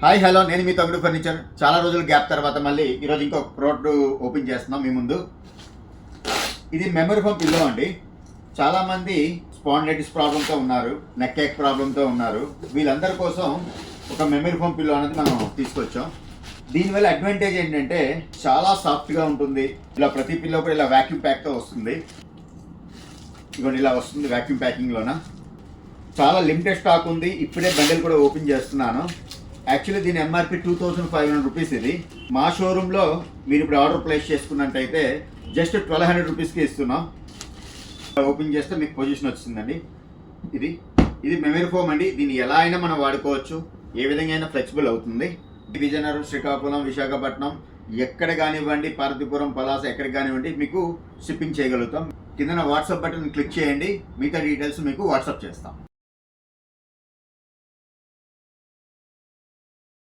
Hi hello, నేను మీ తమ్ముడు furniture. చాలా రోజుల గ్యాప్ తర్వాత మళ్ళీ ఈరోజు ఇంకొక ప్రోడక్ట్ ఓపెన్ చేస్తున్నాం మీ ముందు. ఇది మెమరీ ఫోమ్ పిల్లో అండి. చాలామంది స్పాండిలైటిస్ ప్రాబ్లంతో ఉన్నారు, నెక్ ఏక్ ప్రాబ్లంతో ఉన్నారు. వీళ్ళందరి కోసం ఒక మెమరీ ఫోమ్ పిల్లో అనేది మనం తీసుకొచ్చాం. దీనివల్ల అడ్వాంటేజ్ ఏంటంటే చాలా సాఫ్ట్గా ఉంటుంది. ఇలా ప్రతి పిల్లో కూడా ఇలా వ్యాక్యూమ్ ప్యాక్తో వస్తుంది. ఇదిగోండి ఇలా వస్తుంది వ్యాక్యూమ్ ప్యాకింగ్లోన. చాలా లిమిటెడ్ స్టాక్ ఉంది. ఇప్పుడే బండిల్ కూడా ఓపెన్ చేస్తున్నాను. యాక్చువల్లీ దీని ఎంఆర్పి 2500 రూపీస్. ఇది మా షోరూంలో మీరు ఇప్పుడు ఆర్డర్ ప్లేస్ చేసుకున్నట్టయితే జస్ట్ 1200 రూపీస్కి ఇస్తున్నాం. ఓపెన్ చేస్తే మీకు పొజిషన్ వచ్చిందండి. ఇది మెమరీ ఫోమ్ అండి. దీన్ని ఎలా అయినా మనం వాడుకోవచ్చు, ఏ విధంగా అయినా ఫ్లెక్సిబుల్ అవుతుంది. విజయనగరం, శ్రీకాకుళం, విశాఖపట్నం ఎక్కడ కానివ్వండి, పార్వతీపురం, పలాస ఎక్కడ కానివ్వండి మీకు షిప్పింగ్ చేయగలుగుతాం. కింద వాట్సాప్ బటన్ క్లిక్ చేయండి, మిగతా డీటెయిల్స్ మీకు వాట్సాప్ చేస్తాం.